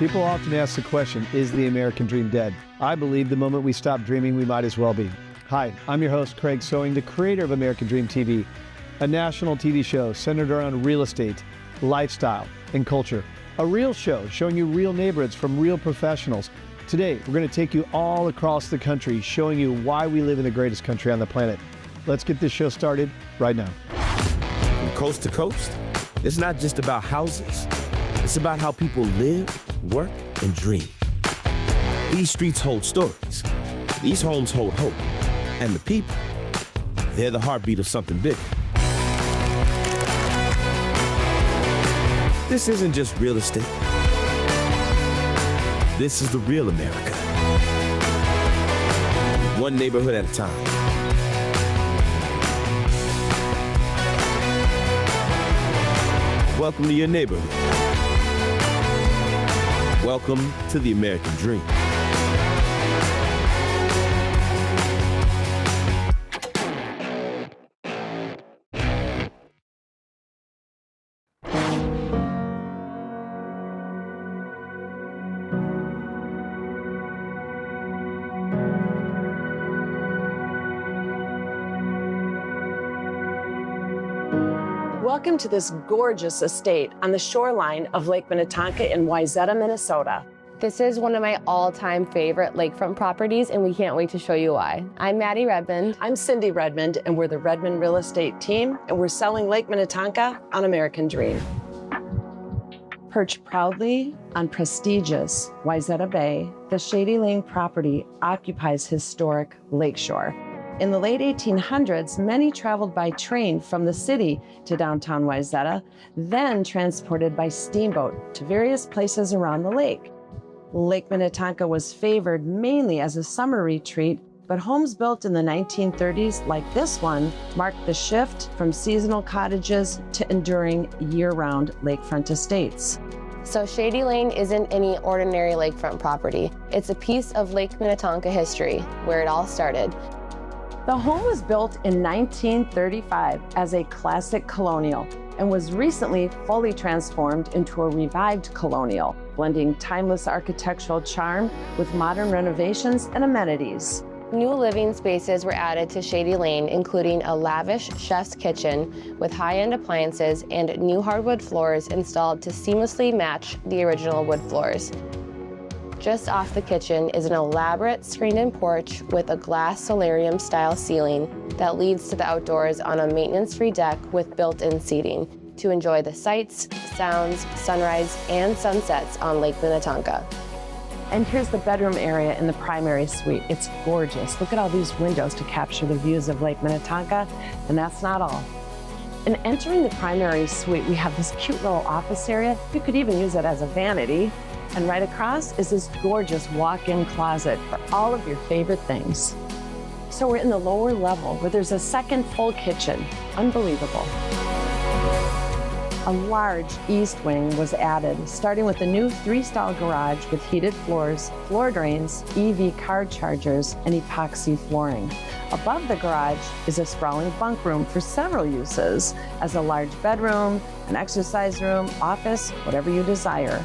People often ask the question, is the American dream dead? I believe the moment we stop dreaming, we might as well be. Hi, I'm your host, Craig Sewing, the creator of American Dream TV, a national TV show centered around real estate, lifestyle, and culture. A real show showing you real neighborhoods from real professionals. Today, we're going to take you all across the country, showing you why we live in the greatest country on the planet. Let's get this show started right now. From coast to coast, it's not just about houses. It's about how people live, work, and dream. These streets hold stories. These homes hold hope. And the people, they're the heartbeat of something bigger. This isn't just real estate. This is the real America. One neighborhood at a time. Welcome to your neighborhood. Welcome to the American Dream. Welcome to this gorgeous estate on the shoreline of Lake Minnetonka in Wayzata, Minnesota. This is one of my all-time favorite lakefront properties, and we can't wait to show you why. I'm Maddie Redmond. I'm Cindy Redmond, and we're the Redmond Real Estate team, and we're selling Lake Minnetonka on American Dream. Perched proudly on prestigious Wayzata Bay, the Shady Lane property occupies historic lakeshore. In the late 1800s, many traveled by train from the city to downtown Wayzata, then transported by steamboat to various places around the lake. Lake Minnetonka was favored mainly as a summer retreat, but homes built in the 1930s, like this one, marked the shift from seasonal cottages to enduring year-round lakefront estates. So Shady Lane isn't any ordinary lakefront property. It's a piece of Lake Minnetonka history, where it all started. The home was built in 1935 as a classic colonial and was recently fully transformed into a revived colonial, blending timeless architectural charm with modern renovations and amenities. New living spaces were added to Shady Lane, including a lavish chef's kitchen with high-end appliances and new hardwood floors installed to seamlessly match the original wood floors. Just off the kitchen is an elaborate screened-in porch with a glass solarium-style ceiling that leads to the outdoors on a maintenance-free deck with built-in seating to enjoy the sights, sounds, sunrise, and sunsets on Lake Minnetonka. And here's the bedroom area in the primary suite. It's gorgeous. Look at all these windows to capture the views of Lake Minnetonka, and that's not all. In entering the primary suite, we have this cute little office area. You could even use it as a vanity. And right across is this gorgeous walk-in closet for all of your favorite things. So we're in the lower level where there's a second full kitchen. Unbelievable. A large east wing was added, starting with a new 3-stall garage with heated floors, floor drains, EV car chargers, and epoxy flooring. Above the garage is a sprawling bunk room for several uses, as a large bedroom, an exercise room, office, whatever you desire.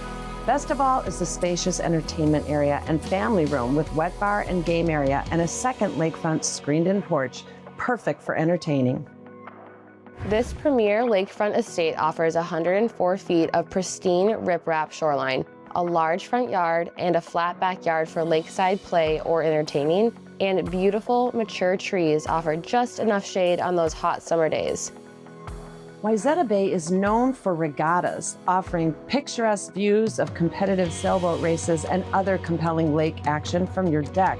Best of all is the spacious entertainment area and family room with wet bar and game area and a second lakefront screened-in porch, perfect for entertaining. This premier lakefront estate offers 104 feet of pristine riprap shoreline, a large front yard, and a flat backyard for lakeside play or entertaining, and beautiful, mature trees offer just enough shade on those hot summer days. Wayzata Bay is known for regattas, offering picturesque views of competitive sailboat races and other compelling lake action from your deck.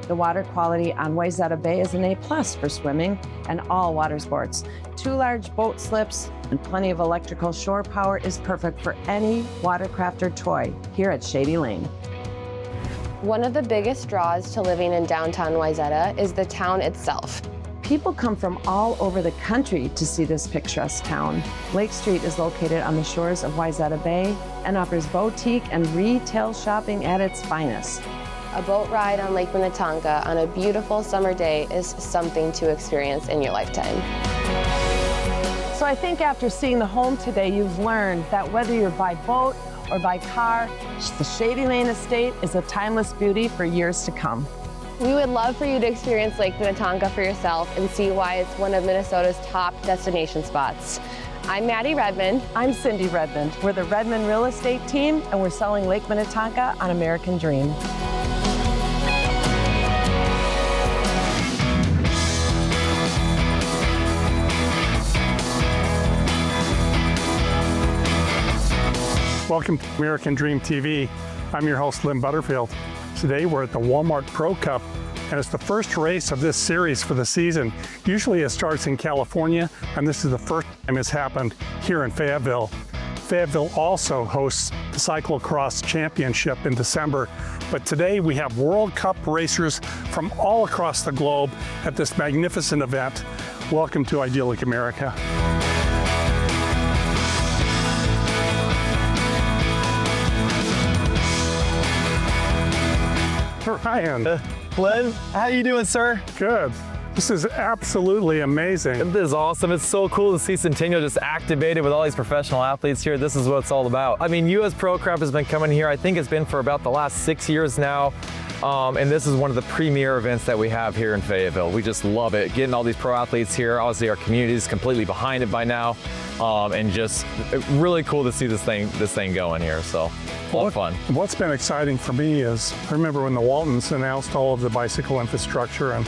The water quality on Wayzata Bay is an A+ for swimming and all water sports. 2 large boat slips and plenty of electrical shore power is perfect for any watercraft or toy here at Shady Lane. One of the biggest draws to living in downtown Wayzata is the town itself. People come from all over the country to see this picturesque town. Lake Street is located on the shores of Wayzata Bay and offers boutique and retail shopping at its finest. A boat ride on Lake Minnetonka on a beautiful summer day is something to experience in your lifetime. So I think after seeing the home today, you've learned that whether you're by boat or by car, the Shady Lane Estate is a timeless beauty for years to come. We would love for you to experience Lake Minnetonka for yourself and see why it's one of Minnesota's top destination spots. I'm Maddie Redmond. I'm Cindy Redmond. We're the Redmond Real Estate Team, and we're selling Lake Minnetonka on American Dream. Welcome to American Dream TV. I'm your host, Lynn Butterfield. Today we're at the Walmart Pro Cup, and it's the first race of this series for the season. Usually it starts in California, and this is the first time it's happened here in Fayetteville. Fayetteville also hosts the Cyclocross Championship in December, but today we have World Cup racers from all across the globe at this magnificent event. Welcome to idyllic America. Ryan. Lynn, how you doing, sir? Good. This is absolutely amazing. This is awesome. It's so cool to see Centennial just activated with all these professional athletes here. This is what it's all about. I mean, US Pro Cup has been coming here. I think it's been for about the last 6 years now. And this is one of the premier events that we have here in Fayetteville. We just love it. Getting all these pro athletes here. Obviously, our community is completely behind it by now. And just really cool to see this thing going here. So, a lot of fun. What's been exciting for me is, I remember when the Waltons announced all of the bicycle infrastructure, and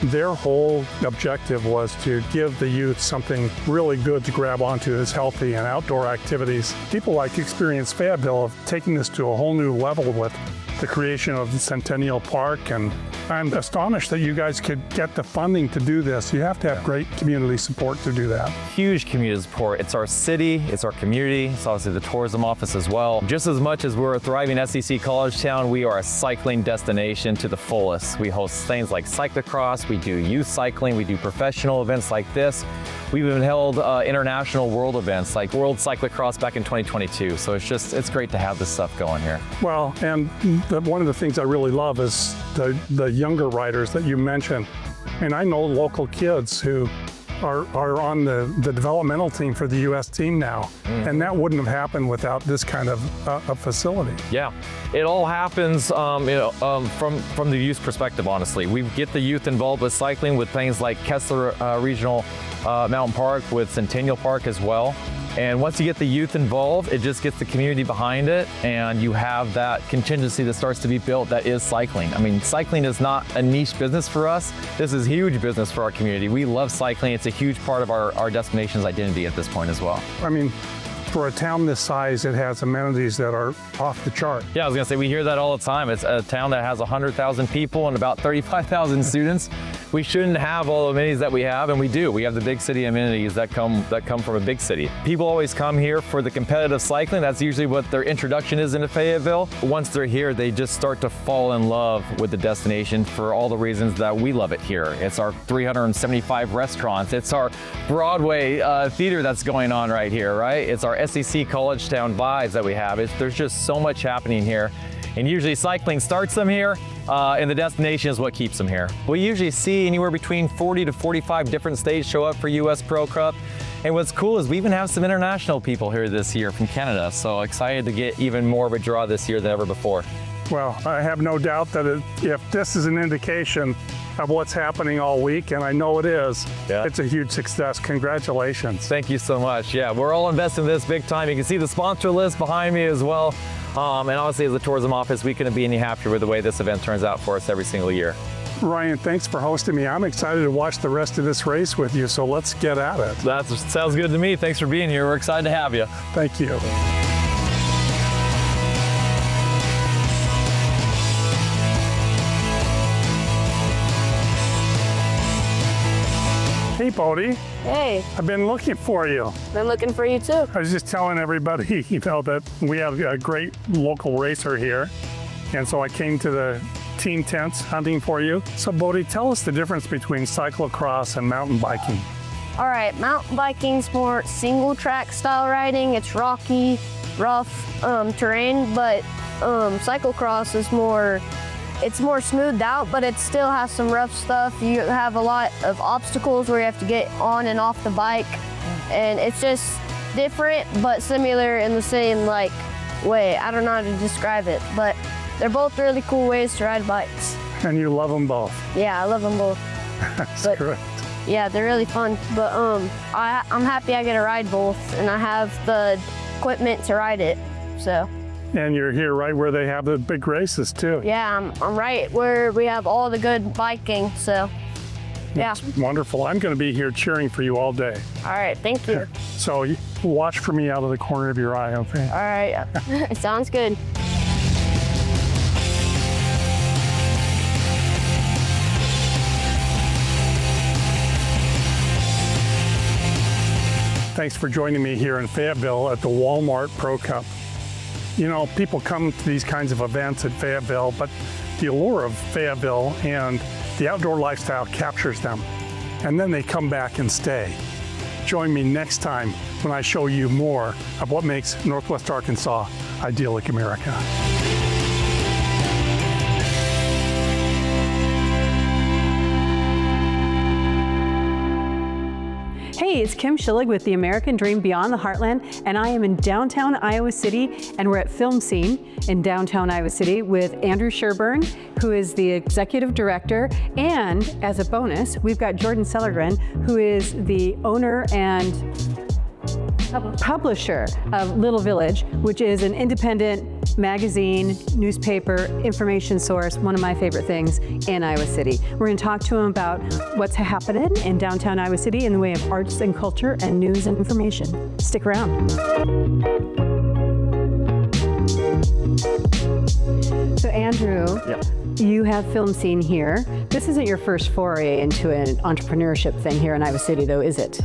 their whole objective was to give the youth something really good to grab onto that's healthy and outdoor activities. People like Experience Fayetteville have taken this to a whole new level with the creation of the Centennial Park, and I'm astonished that you guys could get the funding to do this. You have to have great community support to do that. Huge community support. It's our city, it's our community, it's obviously the tourism office as well. Just as much as we're a thriving SEC college town, we are a cycling destination to the fullest. We host things like cyclocross, we do youth cycling, we do professional events like this. We've even held international world events like World Cyclocross back in 2022. So it's great to have this stuff going here. Well, and one of the things I really love is the younger riders that you mentioned. And I know local kids who are on the developmental team for the U.S. team now. And that wouldn't have happened without this kind of a facility. Yeah, it all happens from the youth perspective, honestly. We get the youth involved with cycling with things like Kessler Regional Mountain Park, with Centennial Park as well. And once you get the youth involved, it just gets the community behind it, and you have that contingency that starts to be built that is cycling. I mean, cycling is not a niche business for us. This is huge business for our community. We love cycling. It's a huge part of our destination's identity at this point as well. I mean, for a town this size, it has amenities that are off the chart. Yeah, I was gonna say, we hear that all the time. It's a town that has 100,000 people and about 35,000 students. We shouldn't have all the amenities that we have, and we do. We have the big city amenities that come from a big city. People always come here for the competitive cycling. That's usually what their introduction is into Fayetteville. Once they're here, they just start to fall in love with the destination for all the reasons that we love it here. It's our 375 restaurants. It's our Broadway theater that's going on right here, right? It's our SEC College Town vibes that we have. There's just so much happening here. And usually cycling starts them here, and the destination is what keeps them here. We usually see anywhere between 40 to 45 different states show up for US Pro Cup. And what's cool is we even have some international people here this year from Canada. So excited to get even more of a draw this year than ever before. Well, I have no doubt that if this is an indication of what's happening all week, and I know it is, it's a huge success. Congratulations. Thank you so much. Yeah, we're all investing in this big time. You can see the sponsor list behind me as well. And honestly, as a tourism office, we couldn't be any happier with the way this event turns out for us every single year. Ryan, thanks for hosting me. I'm excited to watch the rest of this race with you, so let's get at it. That sounds good to me. Thanks for being here. We're excited to have you. Thank you. Hey, Bodie. Hey, I've been looking for you. been looking for you too. I was just telling everybody, that we have a great local racer here. And so I came to the team tents hunting for you. So Bodie, tell us the difference between cyclocross and mountain biking. All right, mountain biking's more single track style riding. It's rocky, rough terrain, but cyclocross is more smoothed out, but it still has some rough stuff. You have a lot of obstacles where you have to get on and off the bike, and it's just different but similar in the same way. I don't know how to describe it, but they're both really cool ways to ride bikes. And you love them both. Yeah, I love them both. That's But- correct. Yeah, they're really fun. But I'm happy I get to ride both, and I have the equipment to ride it. So And you're here right where they have the big races too. yeah, I'm right where we have all the good biking. So yeah. Wonderful. I'm going to be here cheering for you all day. All right, thank you. So you watch for me out of the corner of your eye, okay? All right, sounds good. Thanks for joining me here in Fayetteville at the Walmart Pro Cup. You know, people come to these kinds of events at Fayetteville, but the allure of Fayetteville and the outdoor lifestyle captures them, and then they come back and stay. Join me next time when I show you more of what makes Northwest Arkansas idyllic America. Hey, it's Kim Schillig with the American Dream Beyond the Heartland, and I am in downtown Iowa City, and we're at Film Scene in downtown Iowa City with Andrew Sherburne, who is the executive director, and as a bonus, we've got Jordan Sellergren, who is the owner and publisher of Little Village, which is an independent magazine, newspaper, information source, one of my favorite things in Iowa City. We're going to talk to him about what's happening in downtown Iowa City in the way of arts and culture and news and information. Stick around. So Andrew, you have Film Scene here. This isn't your first foray into an entrepreneurship thing here in Iowa City, though, is it?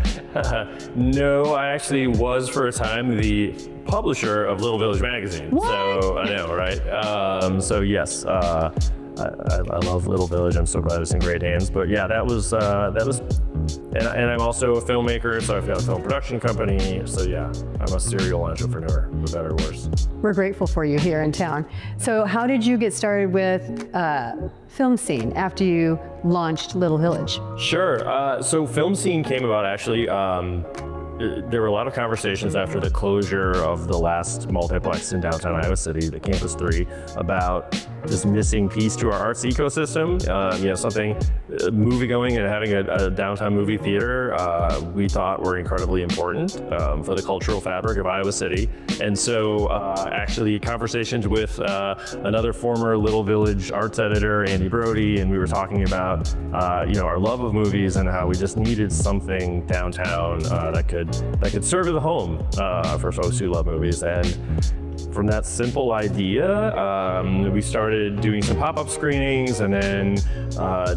No, I actually was for a time the publisher of Little Village magazine. What? So I know, right? So yes, I love Little Village. I'm so glad it's in great hands. But yeah, that was, and I'm also a filmmaker, so I've got a film production company. So yeah, I'm a serial entrepreneur, for better or worse. We're grateful for you here in town. So how did you get started with Film Scene after you launched Little Village? Sure. So Film Scene came about actually. There were a lot of conversations after the closure of the last multiplex in downtown Iowa City, the Campus 3, about this missing piece to our arts ecosystem. Something movie-going and having a downtown movie theater we thought were incredibly important for the cultural fabric of Iowa City. And so actually conversations with another former Little Village arts editor, Andy Brody, and we were talking about our love of movies and how we just needed something downtown that could serve as a home for folks who love movies. And from that simple idea, we started doing some pop-up screenings, and then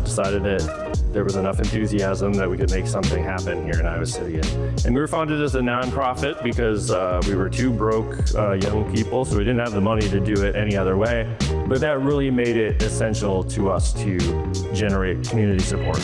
decided that there was enough enthusiasm that we could make something happen here in Iowa City. And we were founded as a nonprofit because we were two broke young people, so we didn't have the money to do it any other way. But that really made it essential to us to generate community support.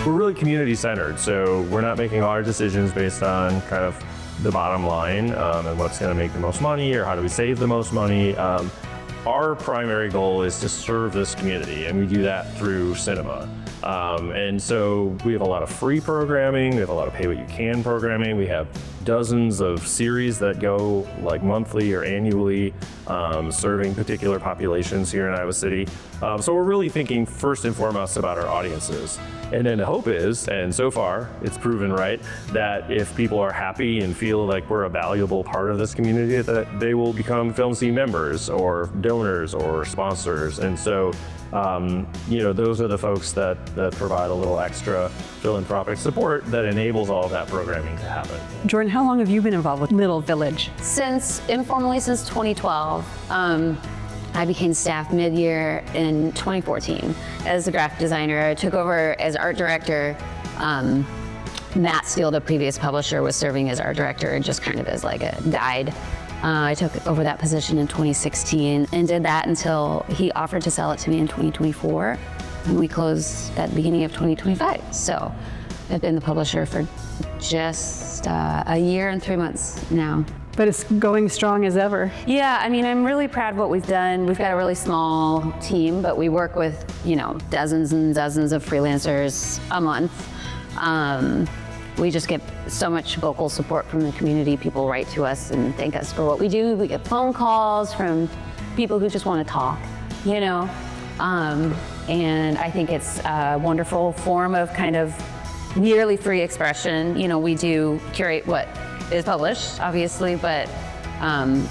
We're really community centered, so we're not making all our decisions based on kind of the bottom line and what's going to make the most money or how do we save the most money. Our primary goal is to serve this community, and we do that through cinema. And so we have a lot of free programming, we have a lot of pay what you can programming, we have dozens of series that go like monthly or annually, serving particular populations here in Iowa City. So we're really thinking first and foremost about our audiences. And then the hope is, and so far it's proven right, that if people are happy and feel like we're a valuable part of this community, that they will become Film Scene members or donors or sponsors. And so those are the folks that provide a little extra philanthropic support that enables all of that programming to happen. Jordan, how long have you been involved with Little Village? Informally since 2012. I became staff mid-year in 2014 as a graphic designer. I took over as art director. Matt Steele, the previous publisher, was serving as art director and just kind of as like a guide. I took over that position in 2016 and did that until he offered to sell it to me in 2024. And we closed at the beginning of 2025. So I've been the publisher for just a year and 3 months now. But it's going strong as ever. Yeah, I mean, I'm really proud of what we've done. We've got a really small team, but we work with, dozens and dozens of freelancers a month. we just get so much vocal support from the community. People write to us and thank us for what we do. We get phone calls from people who just want to talk, you know? And I think it's a wonderful form of kind of nearly free expression. You know, we do curate what is published, obviously, but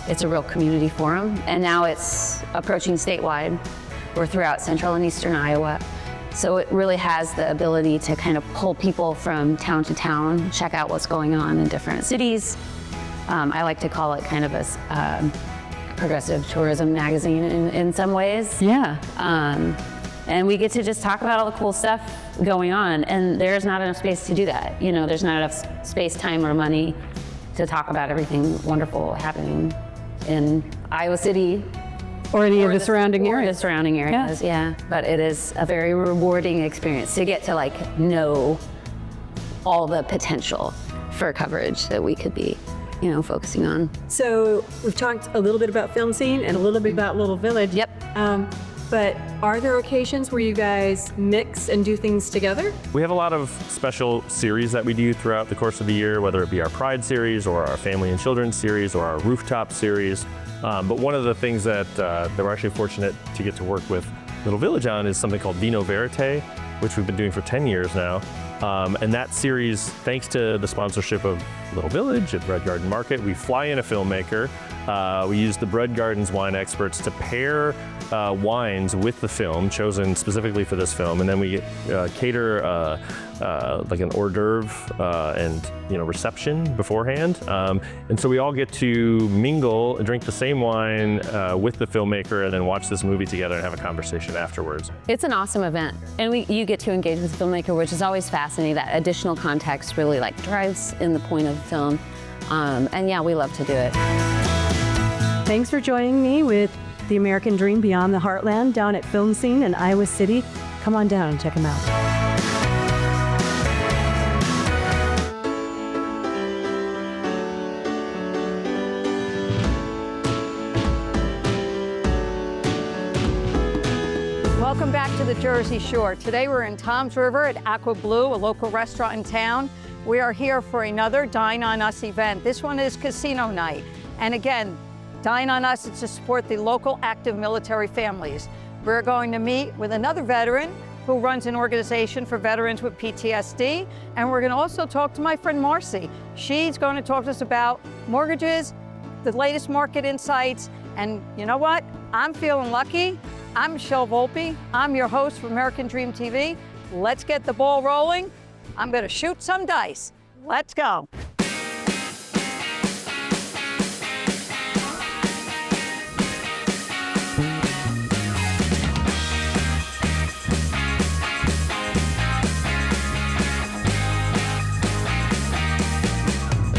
it's a real community forum. And now it's approaching statewide. We're throughout central and eastern Iowa. So it really has the ability to kind of pull people from town to town, check out what's going on in different cities. I like to call it kind of a progressive tourism magazine in some ways. Yeah. And we get to just talk about all the cool stuff going on, and there's not enough space to do that. You know, there's not enough space, time, or money to talk about everything wonderful happening in Iowa City. Or any of the surrounding areas. The surrounding areas, yeah. But it is a very rewarding experience to get to like know all the potential for coverage that we could be, you know, focusing on. So we've talked a little bit about Film Scene and a little bit about Little Village. Yep. But are there occasions where you guys mix and do things together? We have a lot of special series that we do throughout the course of the year, whether it be our Pride series or our Family and Children series or our Rooftop series. But one of the things that we're actually fortunate to get to work with Little Village on is something called Vino Verite, which we've been doing for 10 years now. And that series, thanks to the sponsorship of Little Village at Bread Garden Market, we fly in a filmmaker. We use the Bread Gardens wine experts to pair wines with the film, chosen specifically for this film, and then we cater like an hors d'oeuvre and reception beforehand. And so we all get to mingle, drink the same wine with the filmmaker, and then watch this movie together and have a conversation afterwards. It's an awesome event, and you get to engage with the filmmaker, which is always fascinating. That additional context really like drives in the point of the film. And yeah, we love to do it. Thanks for joining me with The American Dream Beyond the Heartland down at Film Scene in Iowa City. Come on down and check them out. Welcome back to the Jersey Shore. Today we're in Toms River at Aqua Blue, a local restaurant in town. We are here for another Dine on Us event. This one is casino night. And again, Dine on Us is to support the local active military families. We're going to meet with another veteran who runs an organization for veterans with PTSD. And we're going to also talk to my friend Marcy. She's going to talk to us about mortgages, the latest market insights. And you know what? I'm feeling lucky. I'm Michelle Volpe. I'm your host for American Dream TV. Let's get the ball rolling. I'm going to shoot some dice. Let's go.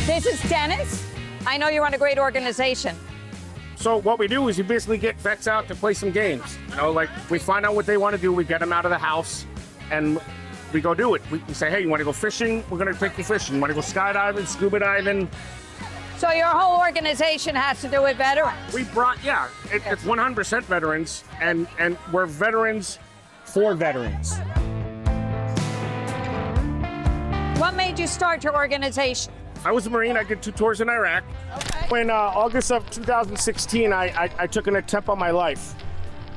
This is Dennis. I know you run a great organization. So what we do is you basically get vets out to play some games. You know, like we find out what they want to do, we get them out of the house, and we go do it. We say, hey, you want to go fishing? We're going to take you fishing. You want to go skydiving, scuba diving? So your whole organization has to do with veterans? We brought, yeah, it's 100% veterans, and we're veterans for veterans. What made you start your organization? I was a Marine. I did 2 tours in Iraq. Okay. In August of 2016, I took an attempt on my life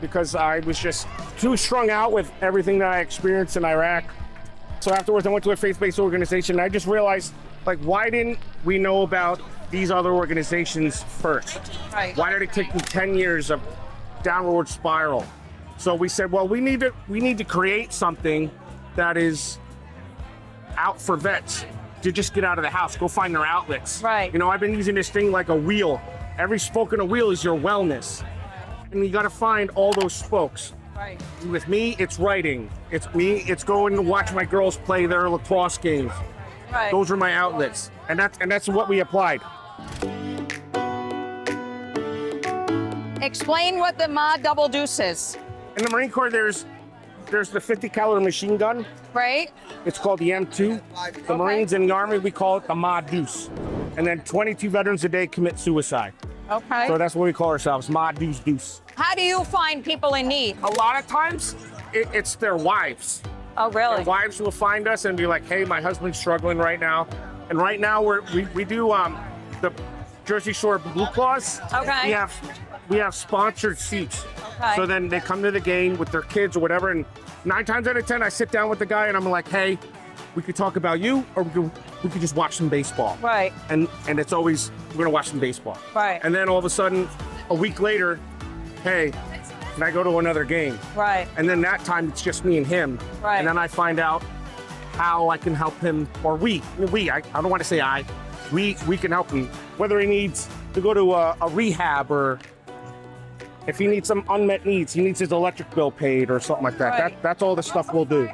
because I was just too strung out with everything that I experienced in Iraq. So afterwards, I went to a faith-based organization. And I just realized, like, why didn't we know about these other organizations first? Right. Why did it take me 10 years of downward spiral? So we said, well, we need to create something that is out for vets to just get out of the house, go find their outlets. Right. You know, I've been using this thing like a wheel. Every spoke in a wheel is your wellness. And you got to find all those spokes. Right. With me, it's writing. It's me, it's going to watch my girls play their lacrosse games. Right. Those are my outlets. And that's what we applied. Explain what the Ma Double Deuce is. In the Marine Corps, there's the 50 caliber machine gun. Right. It's called the M2. The Marines and the Army, we call it the Ma Deuce. And then 22 veterans a day commit suicide. Okay. So that's what we call ourselves, Ma Deuce Deuce. How do you find people in need? A lot of times, it's their wives. Oh, really? Their wives will find us and be like, hey, my husband's struggling right now. And right now we do the Jersey Shore Blue Claws. Okay. We have sponsored seats. Okay. So then they come to the game with their kids or whatever, and 9 times out of 10, I sit down with the guy and I'm like, hey, we could talk about you, or we could just watch some baseball. Right. And it's always, we're gonna watch some baseball. Right. And then all of a sudden, a week later, hey, can I go to another game? Right. And then that time it's just me and him. Right. And then I find out how I can help him, or I don't want to say we can help him, whether he needs to go to a rehab, or if he needs some unmet needs, he needs his electric bill paid or something like that. Right. That's all the stuff we'll do.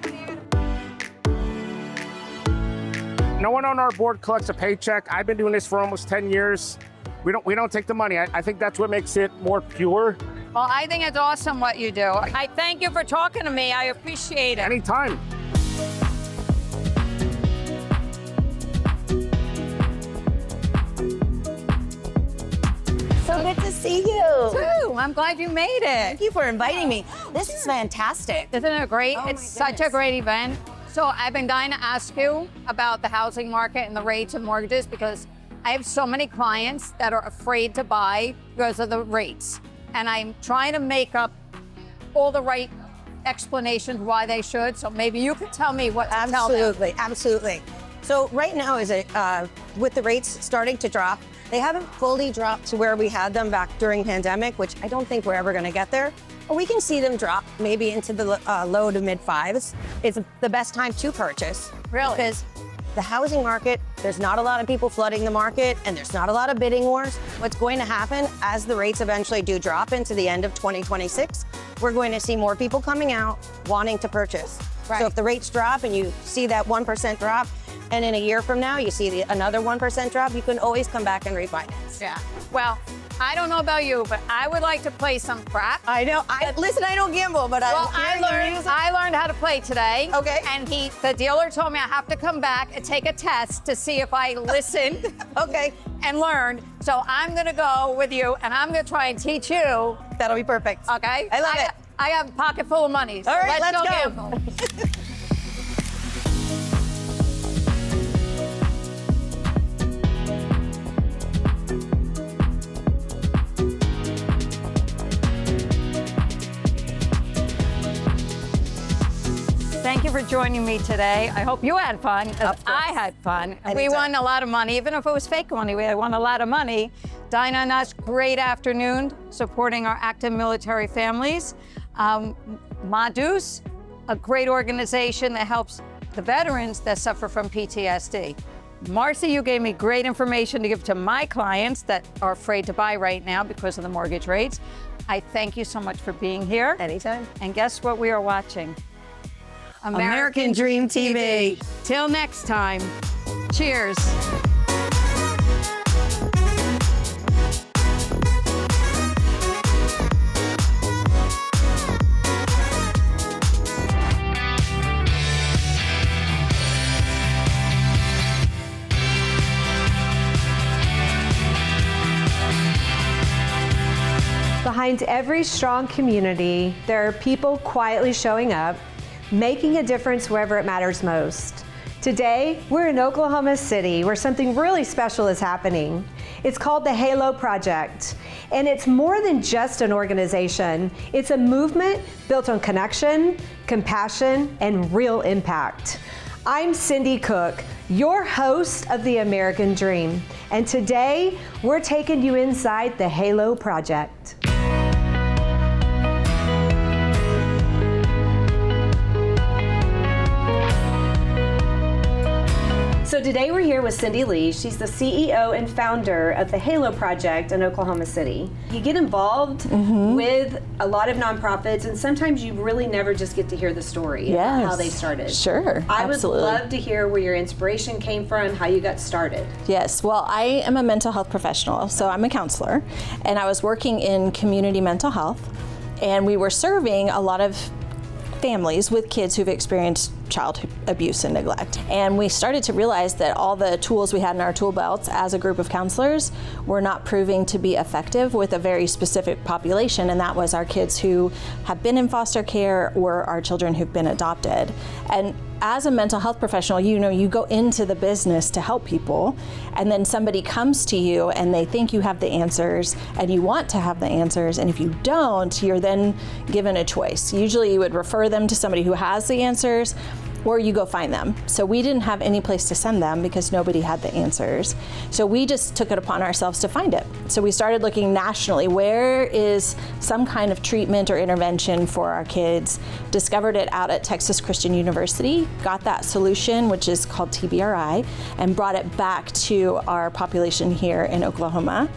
No one on our board collects a paycheck. I've been doing this for almost 10 years. We don't take the money. I think that's what makes it more pure. Well, I think it's awesome what you do. I thank you for talking to me. I appreciate it. Anytime. So good to see you. Too. I'm glad you made it. Thank you for inviting me. This is fantastic. Isn't it great? Oh, It's my such a goodness. great event. So I've been dying to ask you about the housing market and the rates of mortgages, because I have so many clients that are afraid to buy because of the rates. And I'm trying to make up all the right explanations why they should. So maybe you could tell me what to tell them. Absolutely, absolutely. So right now, with the rates starting to drop, they haven't fully dropped to where we had them back during pandemic, which I don't think we're ever going to get there. But we can see them drop maybe into the low to mid 5s. It's the best time to purchase. Really? Because the housing market, there's not a lot of people flooding the market, and there's not a lot of bidding wars. What's going to happen as the rates eventually do drop into the end of 2026, we're going to see more people coming out wanting to purchase. Right. So if the rates drop and you see that 1% drop, and in a year from now you see another 1% drop, you can always come back and refinance. Yeah. Well, I don't know about you, but I would like to play some crap. I know. Listen, I don't gamble, but I learned how to play today. Okay. And the dealer told me I have to come back and take a test to see if I listened. Okay. And learned. So I'm gonna go with you, and I'm gonna try and teach you. That'll be perfect. Okay. I love it. I have a pocket full of money. So All right, let's let's go. gamble. Thank you for joining me today. I hope you had fun. I had fun. Anytime. We won a lot of money, even if it was fake money. We won a lot of money. Dine on Us, great afternoon, supporting our active military families. Madus, a great organization that helps the veterans that suffer from PTSD. Marcy, you gave me great information to give to my clients that are afraid to buy right now because of the mortgage rates. I thank you so much for being here. Anytime. And guess what we are watching? American Dream TV. Till next time, cheers. Behind every strong community, there are people quietly showing up, making a difference wherever it matters most. Today, we're in Oklahoma City, where something really special is happening. It's called the Halo Project, and it's more than just an organization. It's a movement built on connection, compassion, and real impact. I'm Cindy Cook, your host of the American Dream, and today, we're taking you inside the Halo Project. So today we're here with Cindy Lee. She's the CEO and founder of the Halo Project in Oklahoma City. You get involved with a lot of nonprofits, and sometimes you really never just get to hear the story about how they started. Sure, I absolutely. would love to hear where your inspiration came from, how you got started. Yes, well, I am a mental health professional, so I'm a counselor, and I was working in community mental health, and we were serving a lot of families with kids who've experienced child abuse and neglect. And we started to realize that all the tools we had in our tool belts as a group of counselors were not proving to be effective with a very specific population, and that was our kids who have been in foster care or our children who've been adopted. And as a mental health professional, you go into the business to help people, and then somebody comes to you and they think you have the answers and you want to have the answers, and if you don't, you're then given a choice. Usually you would refer them to somebody who has the answers, or you go find them. So we didn't have any place to send them because nobody had the answers. So we just took it upon ourselves to find it. So we started looking nationally, where is some kind of treatment or intervention for our kids? Discovered it out at Texas Christian University, got that solution, which is called TBRI, and brought it back to our population here in Oklahoma,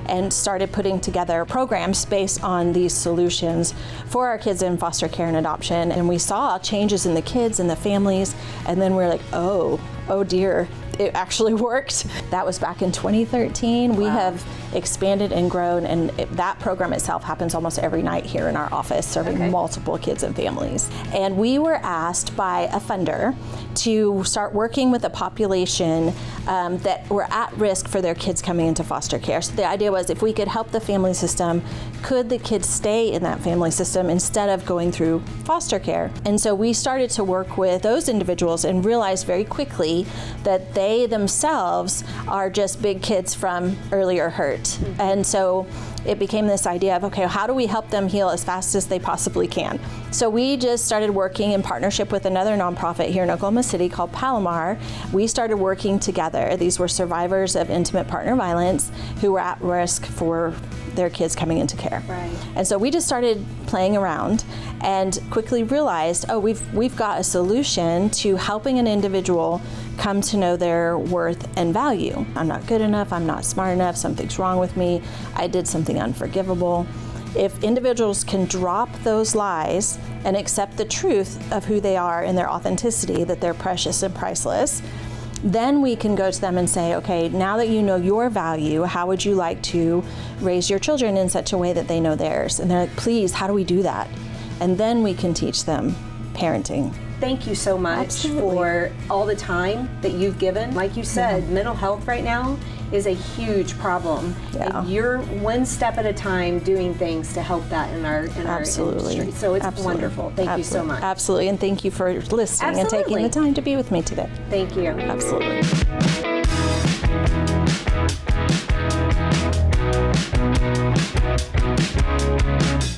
and started putting together programs based on these solutions for our kids in foster care and adoption. And we saw changes in the kids and the families, and then we're like, oh dear, it actually worked. That was back in 2013. Wow. We have expanded and grown, and that program itself happens almost every night here in our office, serving multiple kids and families. And we were asked by a funder to start working with a population that were at risk for their kids coming into foster care. So the idea was, if we could help the family system, could the kids stay in that family system instead of going through foster care? And so we started to work with those individuals and realized very quickly that they themselves are just big kids from earlier hurt. Mm-hmm. And so it became this idea of, okay, how do we help them heal as fast as they possibly can? So we just started working in partnership with another nonprofit here in Oklahoma City called Palomar. We started working together. These were survivors of intimate partner violence who were at risk for their kids coming into care. Right. And so we just started playing around and quickly realized, we've got a solution to helping an individual come to know their worth and value. I'm not good enough, I'm not smart enough, something's wrong with me, I did something unforgivable. If individuals can drop those lies and accept the truth of who they are and their authenticity, that they're precious and priceless, then we can go to them and say, okay, now that you know your value, how would you like to raise your children in such a way that they know theirs? And they're like, please, how do we do that? And then we can teach them parenting. Thank you so much for all the time that you've given. Like you said, mental health right now is a huge problem. Yeah. And you're one step at a time doing things to help that in our industry. So it's wonderful. Thank you so much. Absolutely, and thank you for listening and taking the time to be with me today. Thank you. Absolutely.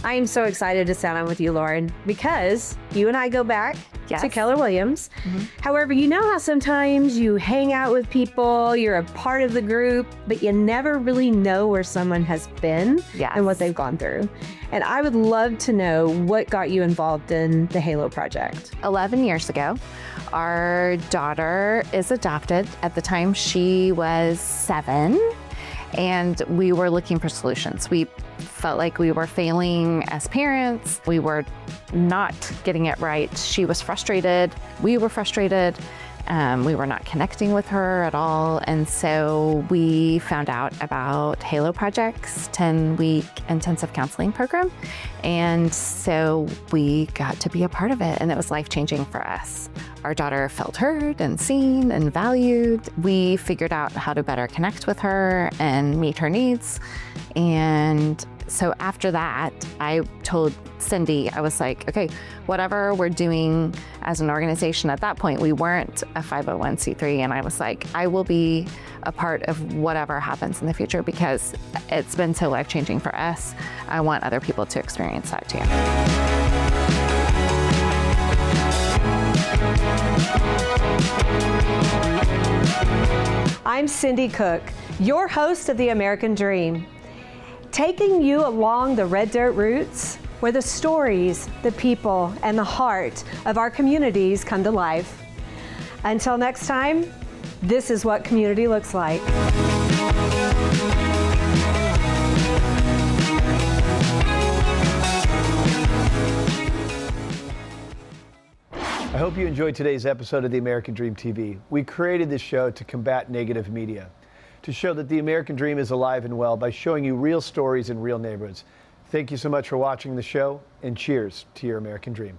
I am so excited to sit down with you, Lauren, because you and I go back to Keller Williams. Mm-hmm. However, you know how sometimes you hang out with people, you're a part of the group, but you never really know where someone has been and what they've gone through. And I would love to know what got you involved in the Halo Project. 11 years ago, our daughter is adopted. At the time, she was 7. And we were looking for solutions. We felt like we were failing as parents. We were not getting it right. She was frustrated. We were frustrated. We were not connecting with her at all. And so we found out about Halo Project's 10-week intensive counseling program. And so we got to be a part of it, and it was life-changing for us. Our daughter felt heard and seen and valued. We figured out how to better connect with her and meet her needs. And so after that, I told Cindy, I was like, okay, whatever we're doing as an organization at that point, we weren't a 501c3. And I was like, I will be a part of whatever happens in the future because it's been so life-changing for us. I want other people to experience that too. I'm Cindy Cook, your host of The American Dream, taking you along the red dirt roots where the stories, the people, and the heart of our communities come to life. Until next time, this is what community looks like. I hope you enjoyed today's episode of The American Dream TV. We created this show to combat negative media, to show that the American Dream is alive and well by showing you real stories in real neighborhoods. Thank you so much for watching the show, and cheers to your American Dream.